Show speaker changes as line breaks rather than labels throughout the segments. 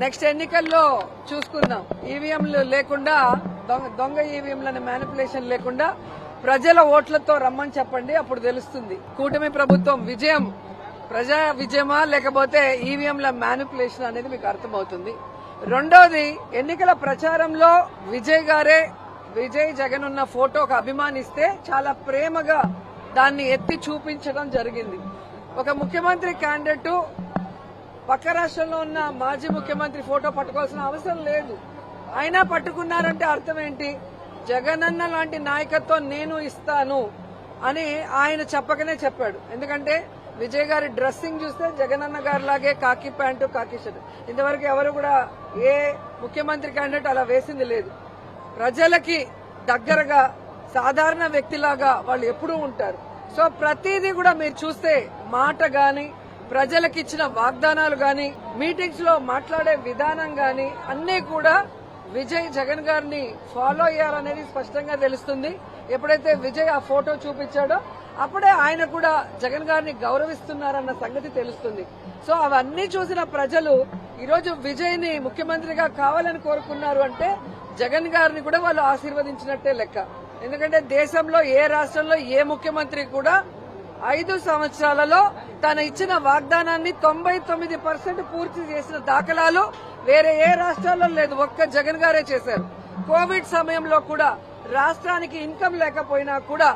Next ఎన్నికల్లో చూసుకుందాం. ఈవీఎంలు లేకుండా, దొంగ ఈవీఎంలను మ్యానిపులేషన్ లేకుండా ప్రజల ఓట్లతో రమ్మని చెప్పండి. అప్పుడు తెలుస్తుంది కూటమి ప్రభుత్వం విజయం ప్రజా విజయమా లేకపోతే ఈవీఎంల మ్యానిపులేషన్ అనేది మీకు అర్థమవుతుంది. రెండోది, ఎన్నికల ప్రచారంలో విజయ్ జగన్ ఉన్న ఫోటోకు అభిమానిస్తే చాలా ప్రేమగా దాన్ని ఎత్తి చూపించడం జరిగింది. ఒక ముఖ్యమంత్రి క్యాండిడేట్ పక్క రాష్ట్రంలో ఉన్న మాజీ ముఖ్యమంత్రి ఫోటో పట్టుకోవాల్సిన అవసరం లేదు. అయినా పట్టుకున్నారంటే అర్థం ఏంటి? జగనన్న లాంటి నాయకత్వం నేను ఇస్తాను అని ఆయన చెప్పకనే చెప్పాడు. ఎందుకంటే విజయ్ గారి డ్రెస్సింగ్ చూస్తే జగనన్న గారి లాగే కాకి ప్యాంటు కాకి షర్ట్. ఇంతవరకు ఎవరు కూడా ఏ ముఖ్యమంత్రి క్యాండిడేట్ అలా వేసింది లేదు. ప్రజలకి దగ్గరగా సాధారణ వ్యక్తిలాగా వాళ్ళు ఎప్పుడూ ఉంటారు. సో ప్రతిదీ కూడా మీరు చూస్తే మాట గాని, ప్రజలకు ఇచ్చిన వాగ్దానాలు గాని, మీటింగ్స్ లో మాట్లాడే విధానం గాని అన్నీ కూడా విజయ్ జగన్ గారిని ఫాలో అయ్యారనేది స్పష్టంగా తెలుస్తుంది. ఎప్పుడైతే విజయ్ ఆ ఫోటో చూపించాడో అప్పుడే ఆయన కూడా జగన్ గారిని గౌరవిస్తున్నారన్న సంగతి తెలుస్తుంది. సో అవన్నీ చూసిన ప్రజలు ఈరోజు విజయ్ ని ముఖ్యమంత్రిగా కావాలని కోరుకున్నారు అంటే జగన్ గారిని కూడా వాళ్ళు ఆశీర్వదించినట్టే లెక్క. ఎందుకంటే దేశంలో ఏ రాష్ట్రంలో ఏ ముఖ్యమంత్రి కూడా 5 సంవత్సరాలలో తను ఇచ్చిన వాగ్దానాన్ని 99% పూర్తి చేసిన దాఖలాలు వేరే ఏ రాష్ట్రాల్లో లేదు. ఒక్క జగన్ గారే చేశారు. కోవిడ్ సమయంలో కూడా రాష్ట్రానికి ఇన్కమ్ లేకపోయినా కూడా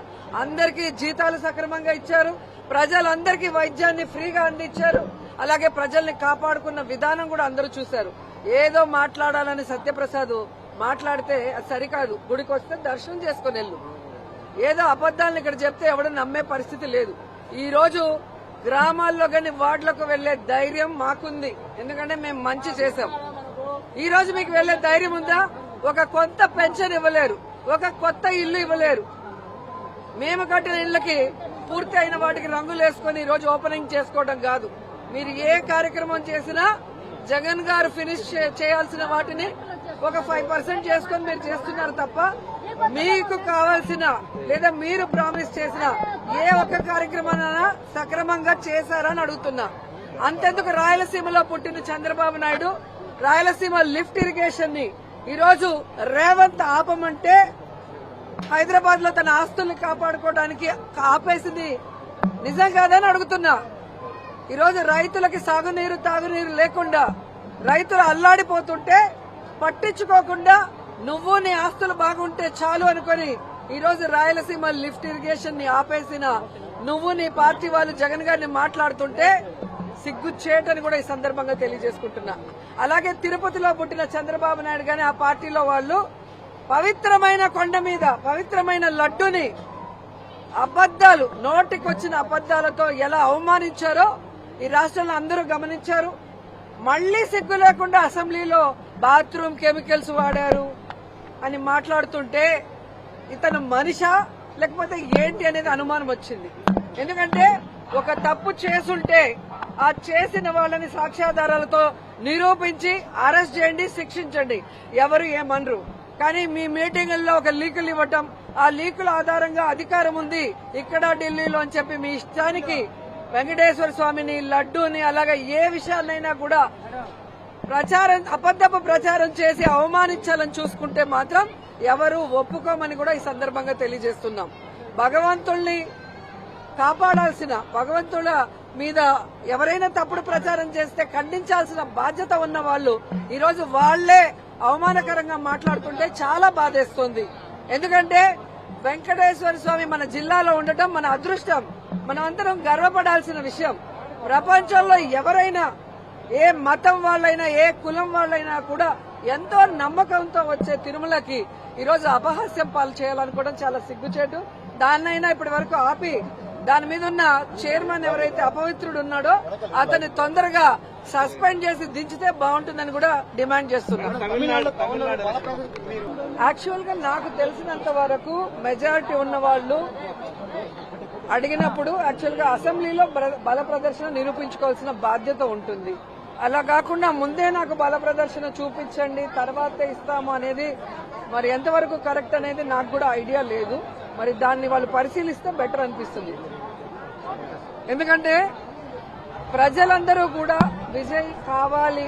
అందరికీ జీతాలు సక్రమంగా ఇచ్చారు. ప్రజలందరికీ వైద్యాన్ని ఫ్రీగా అందించారు. అలాగే ప్రజల్ని కాపాడుకున్న విధానం కూడా అందరూ చూశారు. ఏదో మాట్లాడాలని సత్యప్రసాద్ మాట్లాడితే అది సరికాదు. గుడికి వస్తే దర్శనం చేసుకుని వెళ్ళు. ఏదో అబద్దాలను ఇక్కడ చెప్తే ఎవడో నమ్మే పరిస్థితి లేదు. ఈ రోజు గ్రామాల్లో కానీ వార్డులకు వెళ్లే ధైర్యం మాకుంది. ఎందుకంటే మేము మంచి చేశాం. ఈ రోజు మీకు వెళ్లే ధైర్యం ఉందా? ఒక కొత్త పెన్షన్ ఇవ్వలేరు, ఒక కొత్త ఇల్లు ఇవ్వలేరు. మేము కట్టిన ఇళ్లకి పూర్తి అయిన వాటికి రంగులు వేసుకుని ఈ రోజు ఓపెనింగ్ చేసుకోవడం కాదు. మీరు ఏ కార్యక్రమం చేసినా జగన్ గారు ఫినిష్ చేయాల్సిన వాటిని ఒక 5% చేసుకుని మీరు చేస్తున్నారు తప్ప మీకు కావాల్సిన లేదా మీరు ప్రామిస్ చేసిన ఏ ఒక్క కార్యక్రమాన్ని సక్రమంగా చేశారని అడుగుతున్నా. అంతెందుకు రాయలసీమలో పుట్టిన చంద్రబాబు నాయుడు రాయలసీమ లిఫ్ట్ ఇరిగేషన్ ని ఈరోజు రేవంత్ ఆపమంటే హైదరాబాద్ లో తన ఆస్తుల్ని కాపాడుకోవడానికి ఆపేసింది నిజం కాదని అడుగుతున్నా. ఈరోజు రైతులకి సాగునీరు తాగునీరు లేకుండా రైతులు అల్లాడిపోతుంటే పట్టించుకోకుండా నువ్వు నీ ఆస్తులు బాగుంటే చాలు అనుకుని ఈరోజు రాయలసీమ లిఫ్ట్ ఇరిగేషన్ ని ఆపేసిన నువ్వు నీ పార్టీ వాళ్ళు జగన్ గారిని మాట్లాడుతుంటే సిగ్గుచేటని కూడా ఈ సందర్భంగా తెలియజేసుకుంటున్నా. అలాగే తిరుపతిలో పుట్టిన చంద్రబాబు నాయుడు గాని ఆ పార్టీలో వాళ్ళు పవిత్రమైన కొండ మీద పవిత్రమైన లడ్డుని అబద్దాలు నోటికొచ్చిన అబద్దాలతో ఎలా అవమానించారో ఈ రాష్ట్రంలో అందరూ గమనించారు. మళ్లీ సిగ్గు లేకుండా అసెంబ్లీలో బాత్రూమ్ కెమికల్స్ వాడారు అని మాట్లాడుతుంటే ఇతను మనిషా లేకపోతే ఏంటి అనేది అనుమానం వచ్చింది. ఎందుకంటే ఒక తప్పు చేసుంటే ఆ చేసిన వాళ్ళని సాక్ష్యాధారాలతో నిరూపించి అరెస్ట్ చేయండి, శిక్షించండి, ఎవరు ఏమనరు. కానీ మీ మీటింగుల్లో ఒక లీకులు ఇవ్వటం, ఆ లీకుల ఆధారంగా అధికారం ఉంది ఇక్కడ ఢిల్లీలో అని చెప్పి మీ ఇష్టానికి వెంకటేశ్వర స్వామిని, లడ్డూని, అలాగే ఏ విషయాలైనా కూడా అబద్దపు ప్రచారం చేసి అవమానించాలని చూసుకుంటే మాత్రం ఎవరు ఒప్పుకోమని కూడా ఈ సందర్భంగా తెలియజేస్తున్నాం. భగవంతుల్ని కాపాడాల్సిన, భగవంతుల మీద ఎవరైనా తప్పుడు ప్రచారం చేస్తే ఖండించాల్సిన బాధ్యత ఉన్న వాళ్ళు ఈరోజు వాళ్లే అవమానకరంగా మాట్లాడుతుంటే చాలా బాధేస్తోంది. ఎందుకంటే వెంకటేశ్వర స్వామి మన జిల్లాలో ఉండటం మన అదృష్టం, మనమందరం గర్వపడాల్సిన విషయం. ప్రపంచంలో ఎవరైనా ఏ మతం వాళ్ళైనా ఏ కులం వాళ్ళైనా కూడా ఎంతో నమ్మకంతో వచ్చే తిరుమలకి ఈరోజు అపహాస్యం పాలు చేయాలనుకోవడం చాలా సిగ్గుచేటు. దాన్నైనా ఇప్పటి వరకు ఆపి దాని మీద ఉన్న చైర్మన్ ఎవరైతే అపవిత్రుడు ఉన్నాడో అతన్ని తొందరగా సస్పెండ్ చేసి దించితే బాగుంటుందని కూడా డిమాండ్ చేస్తున్నారు. యాక్చువల్ గా నాకు తెలిసినంత వరకు మెజారిటీ ఉన్న వాళ్ళు అడిగినప్పుడు యాక్చువల్ గా అసెంబ్లీలో బల ప్రదర్శన నిరూపించుకోవాల్సిన బాధ్యత ఉంటుంది. అలా కాకుండా ముందే నాకు బల ప్రదర్శన చూపించండి తర్వాతే ఇస్తాము అనేది మరి ఎంతవరకు కరెక్ట్ అనేది నాకు కూడా ఐడియా లేదు. మరి దాన్ని వాళ్ళు పరిశీలిస్తే బెటర్ అనిపిస్తుంది. ఎందుకంటే ప్రజలందరూ కూడా విజయ్ కావాలి,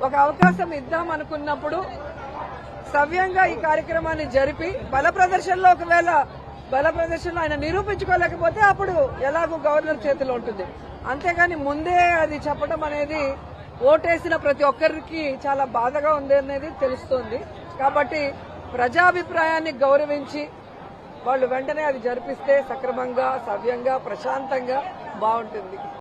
ఒక అవకాశం ఇద్దాం అనుకున్నప్పుడు సవ్యంగా ఈ కార్యక్రమాన్ని జరిపి బల ప్రదర్శనలో ఒకవేళ బల ప్రదర్శనలో ఆయన నిరూపించుకోలేకపోతే అప్పుడు ఎలాగో గవర్నర్ చేతిలో ఉంటుంది. అంతేగాని ముందే అది చెప్పడం అనేది ఓటేసిన ప్రతి ఒక్కరికి చాలా బాధగా ఉంది అనేది తెలుస్తోంది. కాబట్టి ప్రజాభిప్రాయాన్ని గౌరవించి వాళ్ళు వెంటనే అది జరిపిస్తే సక్రమంగా, సవ్యంగా, ప్రశాంతంగా బాగుంటుంది.